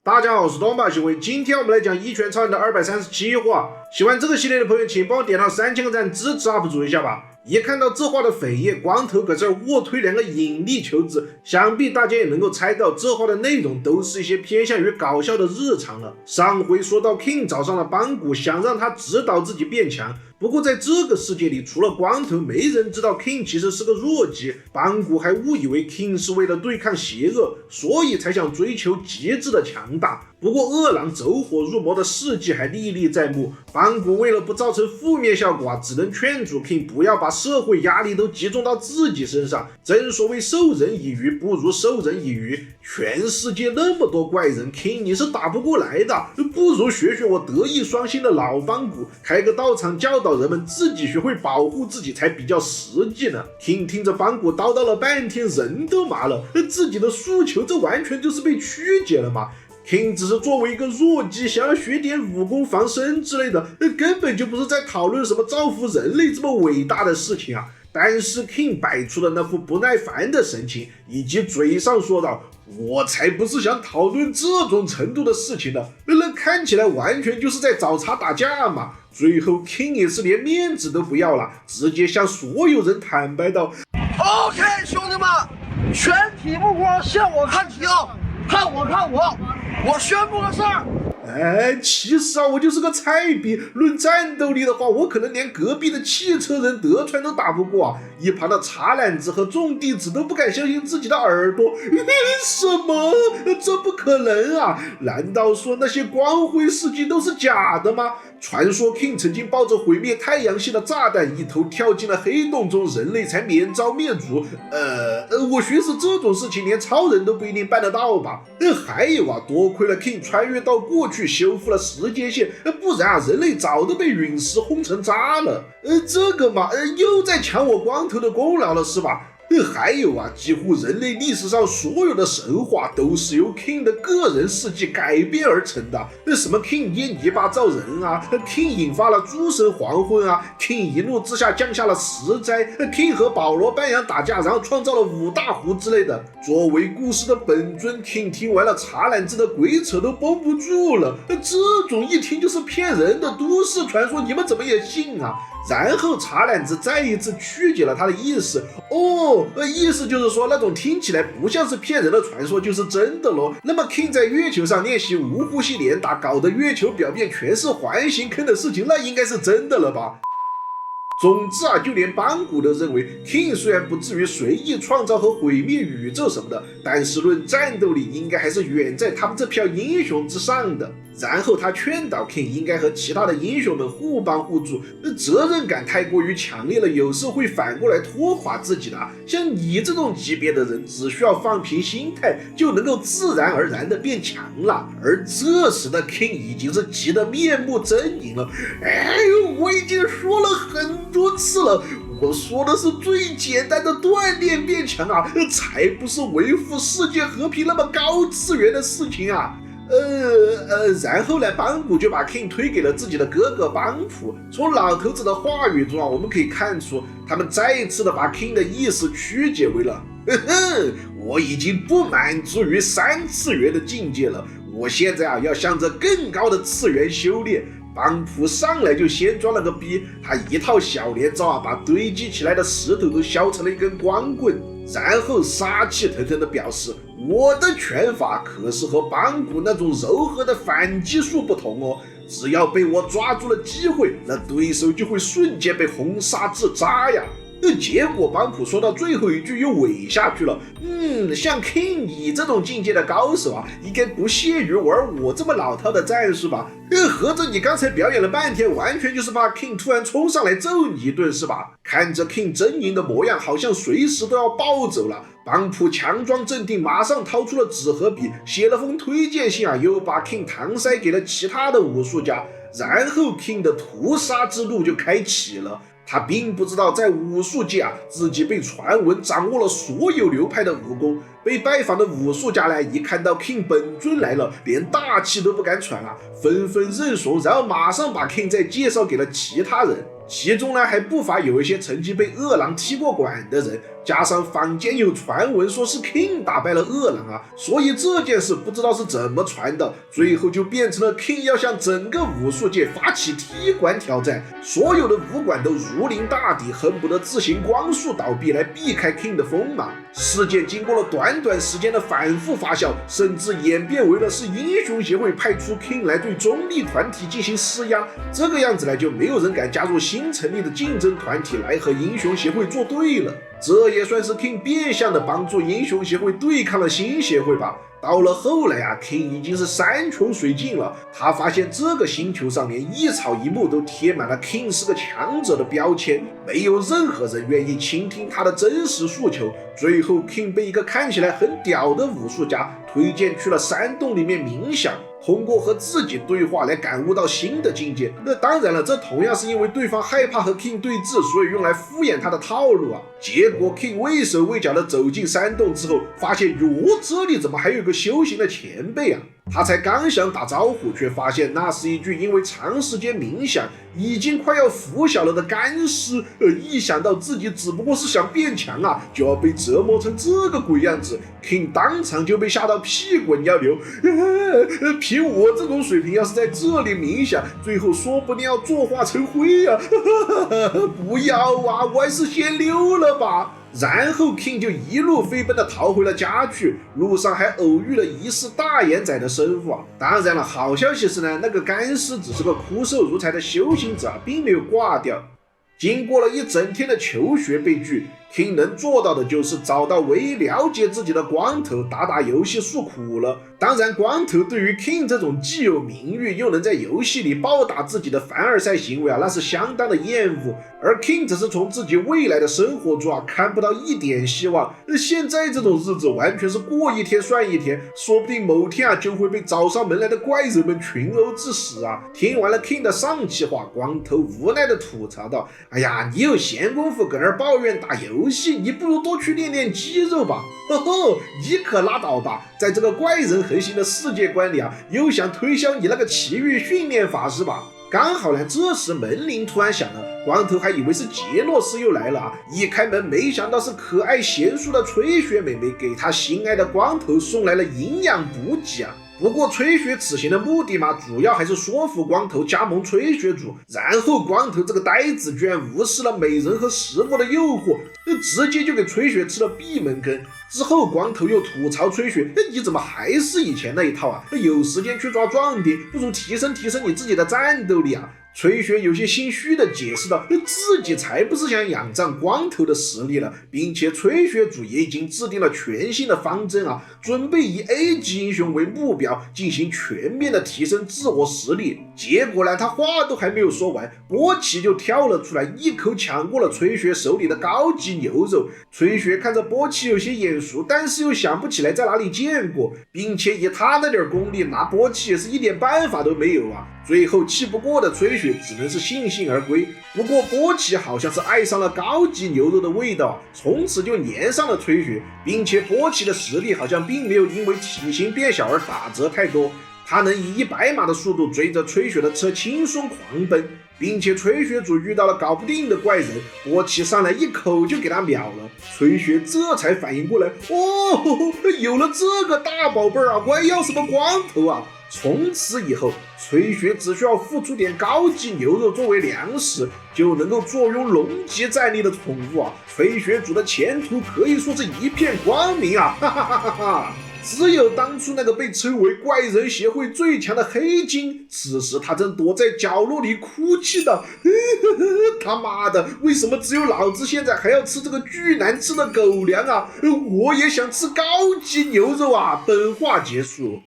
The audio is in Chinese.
大家好，我是东宝行为，今天我们来讲《一拳超人》的237话。喜欢这个系列的朋友，请帮我点到3000个赞，支持 UP 主一下吧。一看到这话的扉页，光头搁这卧推2个引力球子，想必大家也能够猜到，这话的内容都是一些偏向于搞笑的日常了。上回说到 King 找上了邦古，想让他指导自己变强。不过在这个世界里，除了光头，没人知道 King 其实是个弱鸡。邦古还误以为 King 是为了对抗邪恶，所以才想追求极致的强大。不过饿狼走火入魔的事迹还历历在目，邦古为了不造成负面效果只能劝阻 King 不要把社会压力都集中到自己身上。正所谓授人以鱼不如授人以渔，全世界那么多怪人 ，King 你是打不过来的，不如学学我德艺双馨的老邦古，开个道场教导人们自己学会保护自己才比较实际呢。King 听着邦古叨叨了半天，人都麻了，自己的诉求这完全就是被曲解了嘛。King 只是作为一个弱鸡，想要学点武功防身之类的，根本就不是在讨论什么造福人类这么伟大的事情啊。但是 King 摆出了那副不耐烦的神情，以及嘴上说道：“我才不是想讨论这种程度的事情的。”那看起来完全就是在找茬打架嘛。最后 King 也是连面子都不要了，直接向所有人坦白道 ：“OK， 兄弟们，全体目光向我看齐啊！看我，看我！我宣布个事儿。”其实我就是个菜逼，论战斗力的话，我可能连隔壁的汽车人德川都打不过啊！一旁的茶篮子和众弟子都不敢相信自己的耳朵，什么？这不可能啊！难道说那些光辉事迹都是假的吗？传说 King 曾经抱着毁灭太阳系的炸弹一头跳进了黑洞中，人类才免遭灭族。我寻思这种事情连超人都不一定办得到吧？还有多亏了 King 穿越到过去修复了时间线，不然人类早都被陨石轰成渣了。这个嘛，又在抢我光头的功劳了是吧？还有几乎人类历史上所有的神话都是由 King 的个人事迹改编而成的。什么 King 捏泥巴造人King 引发了诸神黄昏King 一怒之下降下了十灾，King 和保罗班扬打架，然后创造了5大湖之类的。作为故事的本尊 ，King 听完了茶篮子的鬼扯都绷不住了。这种一听就是骗人的都市传说，你们怎么也信啊？然后茶篮子再一次曲解了他的意思，意思就是说那种听起来不像是骗人的传说就是真的咯。那么 King 在月球上练习无呼吸连打，搞得月球表面全是环形坑的事情，那应该是真的了吧？总之就连邦古都认为 King 虽然不至于随意创造和毁灭宇宙什么的，但是论战斗力应该还是远在他们这票英雄之上的。然后他劝导 King 应该和其他的英雄们互帮互助，责任感太过于强烈了，有时候会反过来拖垮自己的。像你这种级别的人，只需要放平心态，就能够自然而然的变强了。而这时的 King 已经是急得面目狰狞了。我已经说了很多次了，我说的是最简单的锻炼变强才不是维护世界和平那么高次元的事情啊。然后呢，邦古就把 King 推给了自己的哥哥邦普。从老头子的话语中我们可以看出，他们再一次的把 King 的意思曲解为了，我已经不满足于3次元的境界了，我现在要向着更高的次元修炼。邦普上来就先装了个逼，他一套小连招把堆积起来的石头都削成了一根光棍，然后杀气腾腾的表示，我的拳法可是和邦古那种柔和的反击术不同只要被我抓住了机会，那对手就会瞬间被轰杀至渣呀。结果邦普说到最后一句又尾下去了，像 King 你这种境界的高手应该不屑于玩我这么老套的战术吧？合着你刚才表演了半天，完全就是怕 King 突然冲上来揍你一顿是吧？看着 King 狰狞的模样，好像随时都要暴走了。邦普强装镇定，马上掏出了纸和笔，写了封推荐信又把 King 搪塞给了其他的武术家，然后 King 的屠杀之路就开启了。他并不知道在武术界自己被传闻掌握了所有流派的武功。被拜访的武术家一看到 King 本尊来了，连大气都不敢喘纷纷认怂，然后马上把 King 再介绍给了其他人。其中呢还不乏有一些曾经被恶狼踢过馆的人，加上坊间有传闻说是 King 打败了恶狼啊，所以这件事不知道是怎么传的，最后就变成了 King 要向整个武术界发起踢馆挑战，所有的武馆都如临大敌，恨不得自行光速倒闭来避开 King 的锋芒。事件经过了短短时间的反复发酵，甚至演变为了是英雄协会派出 King 来对中立团体进行施压，这个样子呢，就没有人敢加入新成立的竞争团体来和英雄协会作对了。这也算是 King 变相的帮助英雄协会对抗了新协会吧。到了后来啊 ，King 已经是山穷水尽了。他发现这个星球上面一草一木都贴满了 King 是个强者的标签，没有任何人愿意倾听他的真实诉求。最后 King 被一个看起来很屌的武术家推荐去了山洞里面冥想，通过和自己对话来感悟到新的境界。那当然了，这同样是因为对方害怕和 King 对峙，所以用来敷衍他的套路啊。结果 King 畏手畏脚的走进山洞之后，发现哟，这里怎么还有个修行的前辈啊？他才刚想打招呼，却发现那是一具因为长时间冥想已经快要腐朽了的干尸。一想到自己只不过是想变强啊，就要被折磨成这个鬼样子， King 当场就被吓到屁滚尿流。凭我这种水平，要是在这里冥想，最后说不定要作化成灰啊！不要啊，我还是先溜了吧。然后 King 就一路飞奔的逃回了家去，路上还偶遇了疑似大眼仔的生父啊。当然了，好消息是呢，那个干尸只是个枯瘦如柴的修行者，并没有挂掉。经过了一整天的求学被拒， King 能做到的就是找到唯一了解自己的光头打打游戏诉苦了。当然，光头对于 King 这种既有名誉又能在游戏里暴打自己的凡尔赛行为啊，那是相当的厌恶。而 King 只是从自己未来的生活中啊看不到一点希望。现在这种日子完全是过一天算一天，说不定某天啊就会被找上门来的怪人们群殴致死啊！听完了 King 的丧气话，光头无奈的吐槽道：“哎呀，你有闲工夫搁那儿抱怨打游戏，你不如多去练练肌肉吧。”呵呵，你可拉倒吧，在这个怪人横行的世界观里啊，又想推销你那个奇遇训练法是吧？刚好呢，这时门铃突然响了，光头还以为是杰洛斯又来了啊！一开门，没想到是可爱贤淑的吹雪妹妹给他心爱的光头送来了营养补给啊！不过吹雪此行的目的嘛，主要还是说服光头加盟吹雪组。然后光头这个呆子居然无视了美人和食物的诱惑，直接就给吹雪吃了闭门羹。之后光头又吐槽吹雪：“你怎么还是以前那一套啊？有时间去抓壮丁，不如提升提升你自己的战斗力啊！”吹雪有些心虚的解释道，自己才不是想仰仗光头的实力了，并且吹雪组也已经制定了全新的方针啊，准备以 A 级英雄为目标，进行全面的提升自我实力。结果呢，他话都还没有说完，波奇就跳了出来，一口抢过了吹雪手里的高级牛肉。吹雪看着波奇有些眼熟，但是又想不起来在哪里见过，并且以他那点功力，拿波奇也是一点办法都没有啊。最后气不过的吹雪只能是悻悻而归。不过波奇好像是爱上了高级牛肉的味道，从此就粘上了吹雪，并且波奇的实力好像并没有因为体型变小而打折太多。他能以100码的速度追着吹雪的车轻松狂奔，并且吹雪组遇到了搞不定的怪人，波奇上来一口就给他秒了。吹雪这才反应过来，哦，有了这个大宝贝啊，我还要什么光头啊？从此以后，吹雪只需要付出点高级牛肉作为粮食，就能够坐拥龙级战力的宠物啊！吹雪组的前途可以说是一片光明啊！哈哈哈哈哈！只有当初那个被称为怪人协会最强的黑金，此时他正躲在角落里哭泣的。他妈的，为什么只有老子现在还要吃这个巨难吃的狗粮啊？我也想吃高级牛肉啊！本话结束。